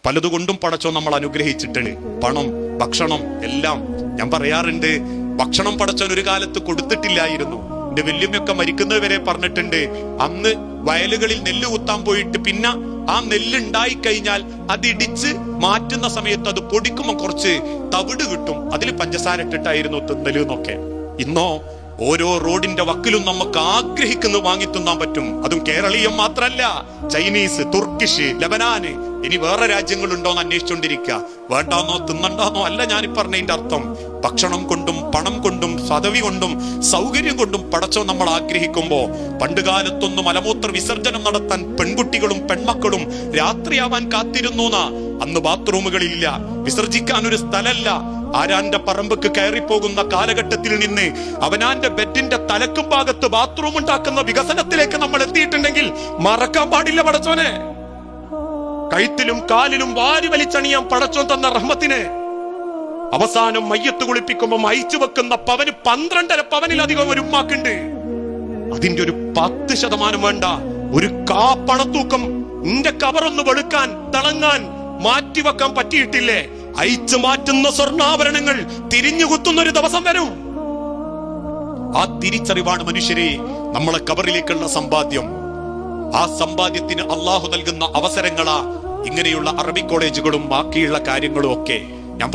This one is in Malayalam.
പലതുകൊണ്ടും പടച്ചോ നമ്മൾ അനുഗ്രഹിച്ചിട്ടുണ്ട്. പണം, ഭക്ഷണം എല്ലാം. ഞാൻ പറയാറുണ്ട്, ഭക്ഷണം പടച്ചോൻ ഒരു കാലത്ത് കൊടുത്തിട്ടില്ലായിരുന്നു. എന്റെ വല്യമ്മയൊക്കെ മരിക്കുന്നത് വരെ പറഞ്ഞിട്ടുണ്ട്, അന്ന് വയലുകളിൽ നെല്ല് കുത്താൻ പോയിട്ട് പിന്നെ ആ നെല്ല് ഉണ്ടായി കഴിഞ്ഞാൽ അത് ഇടിച്ച് മാറ്റുന്ന സമയത്ത് അത് പൊടിക്കുമ്പോൾ കുറച്ച് തവിട് കിട്ടും, അതിൽ പഞ്ചസാര ഇട്ടിട്ടായിരുന്നു തിന്നല് എന്നൊക്കെ. ഇന്നോ ഓരോ റോഡിന്റെ വക്കിലും നമുക്ക് ആഗ്രഹിക്കുന്നത് വാങ്ങി തിന്നാൻ പറ്റും. അതും കേരളീയം മാത്രല്ല, ചൈനീസ്, തുർക്കിഷ്, ലബനാന്, ഇനി വേറെ രാജ്യങ്ങളുണ്ടോന്ന് അന്വേഷിച്ചുകൊണ്ടിരിക്കുക. വേണ്ടാന്നോ തിന്നണ്ടാന്നോ അല്ല ഞാൻ പറഞ്ഞതിന്റെ അർത്ഥം. ഭക്ഷണം കൊണ്ടും പണം കൊണ്ടും പദവി കൊണ്ടും സൗകര്യം കൊണ്ടും പടച്ചോ നമ്മൾ ആഗ്രഹിക്കുമ്പോ, പണ്ടുകാലത്തൊന്നും മലമൂത്ര വിസർജനം നടത്താൻ പെൺകുട്ടികളും പെൺമക്കളും രാത്രിയാവാൻ കാത്തിരുന്നു. അന്ന് ബാത്റൂമുകളില്ല, വിസർജിക്കാൻ ഒരു സ്ഥലല്ല. ആരാന്റെ പറമ്പക്ക് കയറിപ്പോകുന്ന കാലഘട്ടത്തിൽ നിന്ന് അവനാന്റെ ബെഡിന്റെ തലക്കും ഭാഗത്ത് ബാത്റൂം ഉണ്ടാക്കുന്ന വികസനത്തിലേക്ക് നമ്മൾ എത്തിയിട്ടുണ്ടെങ്കിൽ മറക്കാൻ പാടില്ല പടച്ചോനെ. കഴുത്തിലും കാലിലും വാരി വലിച്ചണിയാൻ പടച്ചോൻ തന്ന റഹ്മത്തിനെ അവസാനം മയ്യത്ത് കുളിപ്പിക്കുമ്പോ അയച്ചു വെക്കുന്ന പവന് 12.5 പവനിലധികം ഒരു ഉമ്മാക്കുണ്ട്. അതിന്റെ ഒരു 10% വേണ്ട, ഒരു പണത്തൂക്കം നിന്റെ കവറൊന്ന് വെളുക്കാൻ തിളങ്ങാൻ മാറ്റിവെക്കാൻ പറ്റിയിട്ടില്ലേ? അയച്ചു മാറ്റുന്ന സ്വർണ്ണാഭരണങ്ങൾ തിരിഞ്ഞു കുത്തുന്ന ഒരു ദിവസം വരും. ആ തിരിച്ചറിവാണ് മനുഷ്യരെ നമ്മളെ കബറിലേക്കുള്ള സമ്പാദ്യം. ആ സമ്പാദ്യത്തിന് അള്ളാഹു നൽകുന്ന അവസരങ്ങളാ ഇങ്ങനെയുള്ള അറബി കോളേജുകളും ബാക്കിയുള്ള കാര്യങ്ങളും ഒക്കെ. ഞാൻ